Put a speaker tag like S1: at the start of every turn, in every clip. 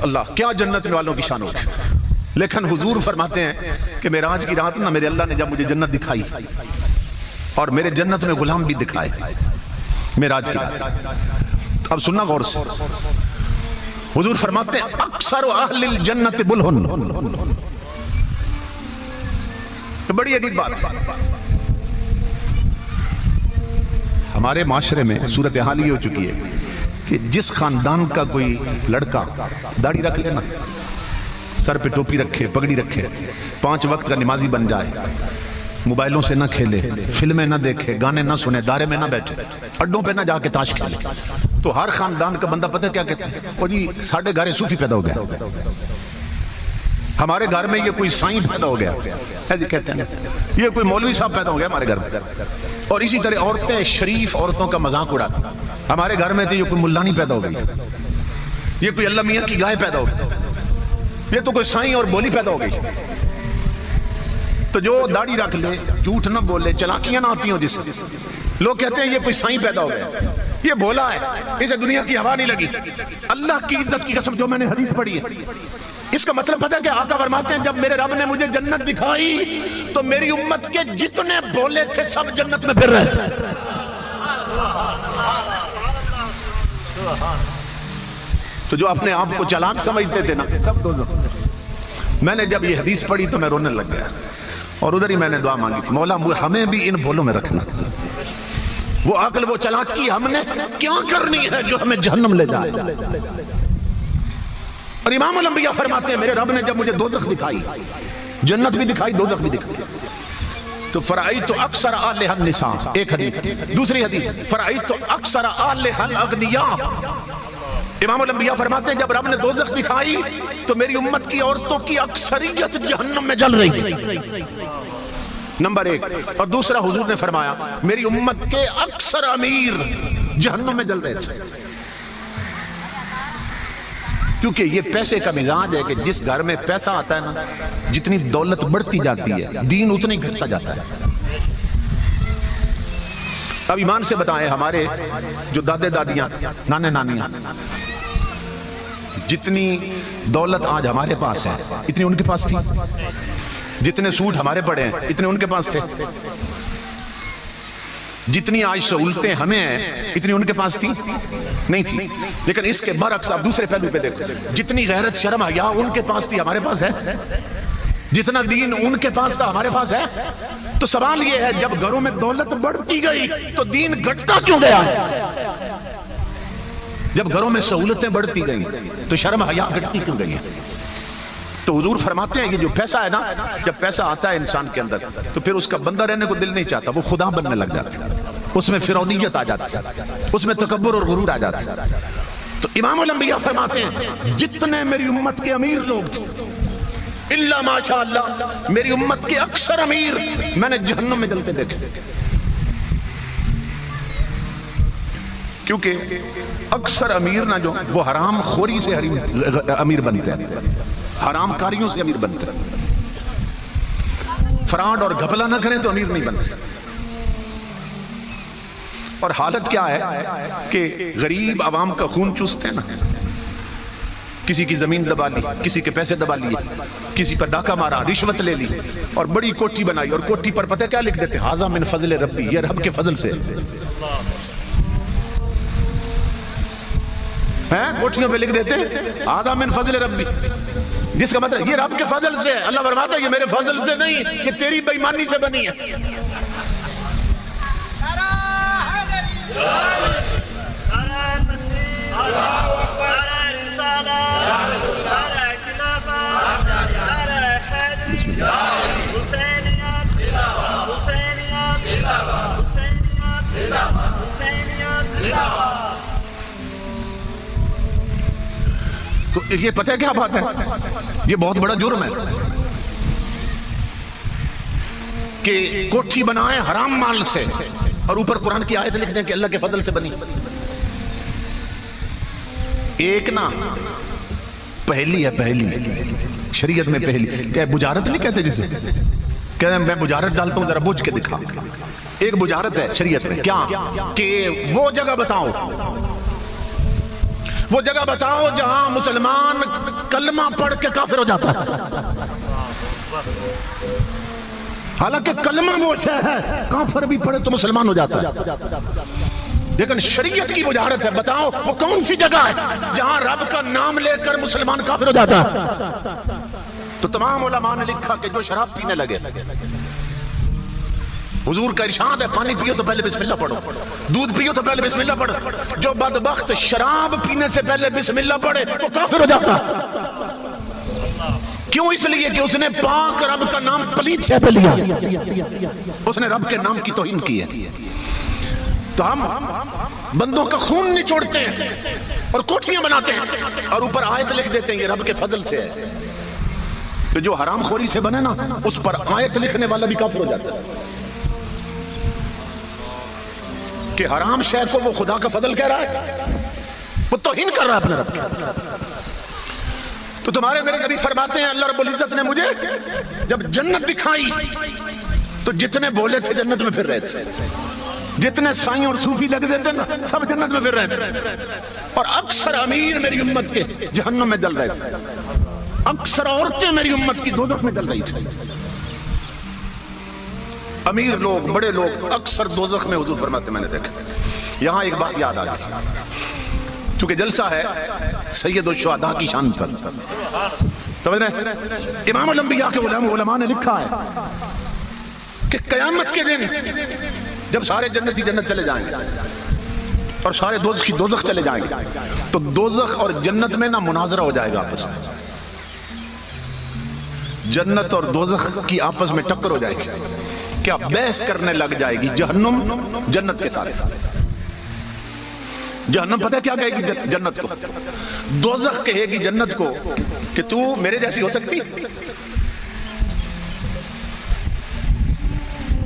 S1: اللہ کیا جنت والوں کی شان ہوگی. لیکن حضور فرماتے ہیں کہ معراج کی رات نا میرے اللہ نے جب مجھے جنت دکھائی اور میرے جنت میں غلام بھی دکھائے معراج کی رات. اب سننا غور سے. حضور فرماتے ہیں اکثر اہل الجنت بلہن. بڑی عجیب بات. ہمارے معاشرے میں صورتحال یہ ہو چکی ہے کہ جس خاندان کا کوئی لڑکا داڑھی رکھ لینا, سر پہ ٹوپی رکھے, پگڑی رکھے, 5 وقت کا نمازی بن جائے, موبائلوں سے نہ کھیلے, فلمیں نہ دیکھے, گانے نہ سنے, دارے میں نہ بیٹھے, اڈوں پہ نہ جا کے تاش کھیلے, تو ہر خاندان کا بندہ پتہ کیا کہتے ہیں, وہ جی ساڑھے گھر صوفی پیدا ہو گیا, ہمارے گھر میں یہ کوئی سائیں پیدا ہو گیا, ایسے کہتے ہیں, یہ کوئی مولوی صاحب پیدا ہو گیا ہمارے گھر میں. اور اسی طرح عورتیں شریف عورتوں کا مذاق اڑاتی, ہمارے گھر میں تو یہ کوئی ملانی پیدا ہو گئی, یہ کوئی اللہ میاں کی گائے پیدا ہو گئی, یہ تو کوئی سائیں اور بولی پیدا ہو گئی. تو جو داڑھی رکھ لے, جھوٹ نہ بولے, چلاکیاں نہ آتی ہوں جس سے, لوگ کہتے ہیں یہ کوئی سائیں پیدا ہو گیا, یہ بولا ہے, اسے دنیا کی ہوا نہیں لگی. اللہ کی عزت کی قسم جو میں نے حدیث پڑھی ہے, اس کا مطلب پتہ ہے کہ آقا فرماتے ہیں جب میرے رب نے مجھے جنت دکھائی تو میری امت کے جتنے بولے تھے سب جنت میں پھر رہے تھے. تو جو اپنے آپ کو چلاک سمجھتے تھے نا, سب دوزخ. میں نے جب یہ حدیث پڑھی تو میں رونے لگ گیا, اور ادھر ہی میں نے دعا مانگی تھی, مولا ہمیں بھی ان بھولوں میں رکھنا. وہ عقل, وہ چلاکی ہم نے کیا کرنی ہے جو ہمیں جہنم لے جائے. اور امام الانبیاء فرماتے ہیں میرے رب نے جب مجھے دوزخ دکھائی, جنت بھی دکھائی, دوزخ بھی دکھائی, تو فرائیت اکثر اہلہا النساء, ایک حدیث. دوسری حدیث فرائیت اکثر اہلہا الاغنیاء. امام الانبیاء فرماتے ہیں جب رب نے دوزخ دکھائی تو میری امت کی عورتوں کی اکثریت جہنم میں جل رہی تھی, نمبر 1. اور دوسرا حضور نے فرمایا میری امت کے اکثر امیر جہنم میں جل رہے تھے, کیونکہ یہ پیسے کا مزاج ہے کہ جس گھر میں پیسہ آتا ہے نا, جتنی دولت بڑھتی جاتی ہے دین اتنی گھٹتا جاتا ہے. اب ایمان سے بتائیں, ہمارے جو دادے دادیاں, نانے نانیاں, جتنی دولت آج ہمارے پاس ہے اتنی ان کے پاس تھی, جتنے سوٹ ہمارے پڑے ہیں اتنے ان کے پاس تھے, جتنی آج سہولتیں ہمیں ہیں اتنی ان کے پاس تھی نہیں تھی. لیکن اس کے برعکس آپ دوسرے پہلو پہ دیکھو, جتنی غیرت شرم حیا ان کے پاس تھی ہمارے پاس ہے, جتنا دین ان کے پاس تھا ہمارے پاس ہے. تو سوال یہ ہے جب گھروں میں دولت بڑھتی گئی تو دین گھٹتا کیوں گیا؟ جب گھروں میں سہولتیں بڑھتی گئیں تو شرم حیا گھٹتی کیوں گئی؟ تو حضور فرماتے ہیں یہ جو پیسہ ہے نا, جب پیسہ آتا ہے انسان کے اندر تو پھر اس کا بندہ رہنے کو دل نہیں چاہتا, وہ خدا بننے لگ جاتا ہے, اس میں فرعونیت آ جاتی ہے, اس میں تکبر اور غرور آ جاتا ہے. تو امام الانبیاء فرماتے ہیں جتنے میری امت کے امیر لوگ تھے, اللہ ماشاء اللہ میری امت کے اکثر امیر میں نے جہنم میں جلتے دیکھے, کیونکہ اکثر امیر نہ جو وہ حرام خوری سے امیر بنتے ہیں, حرام کاریوں سے امیر بنتے ہیں, فراڈ اور گھپلا نہ کریں تو امیر نہیں بنتے. اور حالت کیا ہے کہ غریب عوام کا خون چوستے ہیں نا, کسی کی زمین دبا لی, کسی کے پیسے دبا لیے, کسی پر ڈاکہ مارا, رشوت لے لی اور بڑی کوٹھی بنائی, اور کوٹھی پر پتہ کیا لکھ دیتے ہیں, ھذا من فضل ربی, یہ رب کے فضل سے. کوٹھیوں پہ لکھ دیتے ہیں ھذا من فضل ربی, جس کا مطلب یہ رب کے فضل سے ہے. اللہ فرماتا ہے یہ میرے فضل سے نہیں, یہ تیری بے ایمانی سے بنی ہے. تو یہ پتہ ہے کیا بات ہے, یہ بہت بڑا جرم ہے کہ کوٹھی بنائیں حرام مال سے اور اوپر قرآن کی آیت لکھ دیں کہ اللہ کے فضل سے بنی. ایک نا پہلی ہے, پہلی شریعت میں پہلی, کیا بجارت نہیں کہتے جسے, کہتے ہیں میں بجارت ڈالتا ہوں ذرا بوجھ کے دکھا. ایک بجارت ہے شریعت میں, کیا کہ وہ جگہ بتاؤ وہ جگہ بتاؤ جہاں مسلمان کلمہ پڑھ کے کافر ہو جاتا ہے. حالانکہ کلمہ وہ شے ہے کافر بھی پڑھے تو مسلمان ہو جاتا ہے. لیکن شریعت کی وجاہت ہے. بتاؤ وہ کون سی جگہ ہے جہاں رب کا نام لے کر مسلمان کافر ہو جاتا ہے؟ تو تمام علماء نے لکھا کہ جو شراب پینے لگے، حضور کا ارشاد ہے پانی پیو تو پہلے بسم اللہ پڑھو، دودھ پیو تو پہلے بسم اللہ پڑھو. جو بدبخت شراب پینے سے پہلے بسم اللہ پڑھے وہ کافر ہو جاتا ہے. کیوں؟ اس لیے کہ اس نے پاک رب کا نام پلید سے پہ لیا، اس نے رب کے نام کی توہین کی ہے. تو ہم بندوں کا خون نچوڑتے ہیں اور کوٹھیاں بناتے ہیں اور اوپر آیت لکھ دیتے ہیں یہ رب کے فضل سے ہے. تو جو حرام خوری سے بنے نا اس پر آیت لکھنے والا بھی کافر ہو جاتا ہے کہ حرام شے کو وہ خدا کا فضل کہہ رہا ہے، وہ توہین کر رہا ہے اپنے رب کی. تو تمہارے میرے نبی فرماتے ہیں اللہ رب العزت نے مجھے جب جنت دکھائی تو جتنے بولے تھے جنت میں پھر رہے تھے، جتنے سائیں اور صوفی لگ دیتے نا سب جنت میں پھر رہے تھے، اور اکثر امیر میری امت کے جہنم میں جل رہے تھے، اکثر عورتیں میری امت کی دوزخ میں جل رہی تھی. امیر لوگ بڑے لوگ اکثر دوزخ میں حضور فرماتے میں نے دیکھا. یہاں ایک بات یاد آ گئی چونکہ جلسہ ہے سید الشہداء کی شان پر، سمجھ رہے ہیں؟ امام الانبیاء کے علماء نے لکھا ہے کہ قیامت کے دن جب سارے جنتی جنت چلے جائیں گے اور سارے دوزخی دوزخ چلے جائیں گے تو دوزخ اور جنت میں نہ مناظرہ ہو جائے گا آپس میں. جنت اور دوزخ کی آپس میں ٹکر ہو جائے گی. کیا بحث کرنے لگ جائے گی جہنم جنت کے ساتھ. جہنم پتہ کیا کہے گی جنت کو؟ دوزخ کہے گی جنت کو کہ تو میرے جیسی ہو سکتی؟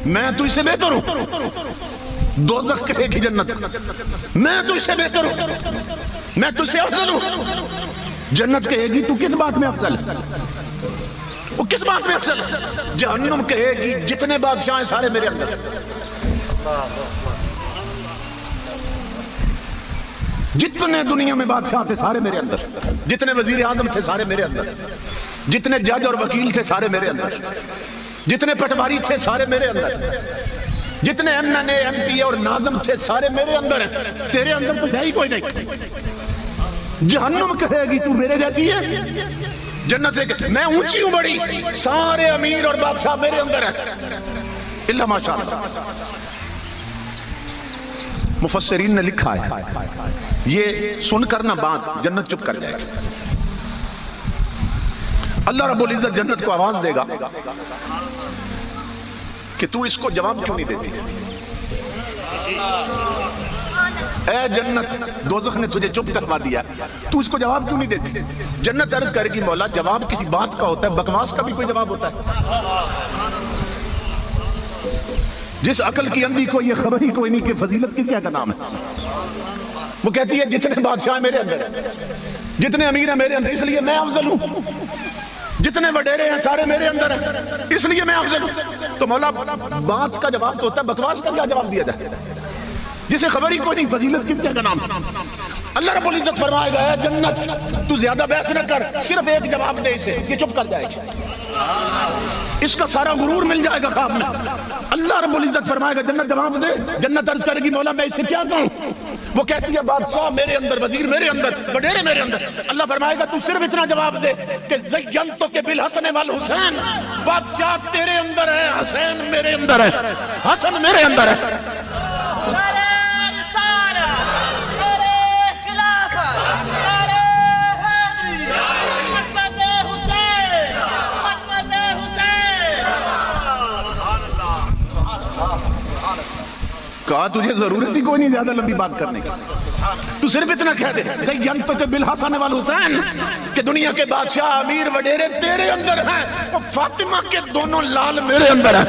S1: میں تو اسے بہتر ہوں. دوزخ کہے گی جنت میں تو اسے بہتر ہوں، میں تو اسے افضل ہوں. جنت کہے گی تو کس بات میں افضل ہے؟ وہ کس بات میں افضل ہے؟ جہنم کہے گی جتنے بادشاہ ہیں سارے میرے اندر، جتنے دنیا میں بادشاہ تھے سارے میرے اندر، جتنے وزیر اعظم تھے سارے میرے اندر، جتنے جج اور وکیل تھے سارے میرے اندر، جتنے پٹواری تھے سارے میرے اندر، جتنے M N A M P اور ناظم تھے سارے میرے اندر ہیں. تیرے اندر کچھ ہے ہی کوئی نہیں. جہنم کہے گی تو میرے جیسی ہے. جنت سے میں اونچی ہوں بڑی، سارے امیر اور بادشاہ میرے اندر ہیں اللہ ماشاءاللہ. مفسرین نے لکھا ہے یہ سن کر نہ بات جنت چپ کر جائے گی. اللہ رب العزت جنت کو آواز دے گا کہ تو اس کو جواب کیوں نہیں دیتی؟ اے جنت دوزخ نے تجھے چپ کروا دیا، تو اس کو جواب کیوں نہیں دیتی؟ جنت عرض کرے گی مولا جواب کسی بات کا ہوتا ہے، بکواس کا بھی کوئی جواب ہوتا ہے؟ جس عقل کی اندھی کو یہ خبر ہی کوئی نہیں کہ فضیلت کس کا نام ہے. وہ کہتی ہے جتنے بادشاہ میرے اندر ہیں، جتنے امیر ہیں میرے اندر، اس لیے میں افضل ہوں. جتنے وڈیرے ہیں سارے میرے اندر ہیں اس لیے میں افضل ہوں. تو مولا بات کا جواب تو ہوتا ہے، بکواس کا کیا جواب دیا جائے جسے خبر ہی کوئی نہیں فضیلت کس کا نام ہے؟ اللہ رب العزت فرمائے گا اے جنت تو زیادہ بحث نہ کر، صرف ایک جواب دے اسے، یہ چپ کر جائے گی. اس کا سارا غرور مل جائے گا خواب میں. اللہ رب العزت فرمائے گا جنت جواب دے. جنت عرض کرے گی مولا میں اسے کیا کہوں؟ وہ کہتی ہے بادشاہ میرے اندر، وزیر میرے اندر، وڈیرے میرے اندر. اللہ فرمائے گا تو صرف اتنا جواب دے کہ زینتک بالحسن والحسین، بادشاہ تیرے اندر ہے، حسین میرے اندر ہے، حسن میرے اندر ہے. کہا تجھے ضرورت ہی کوئی نہیں زیادہ لمبی بات کرنے کی، تو صرف اتنا کہہ دے زینتک بالحسن والحسین کہ دنیا کے بادشاہ امیر وڈیرے تیرے اندر ہیں، اور فاطمہ کے دونوں لال میرے اندر ہیں.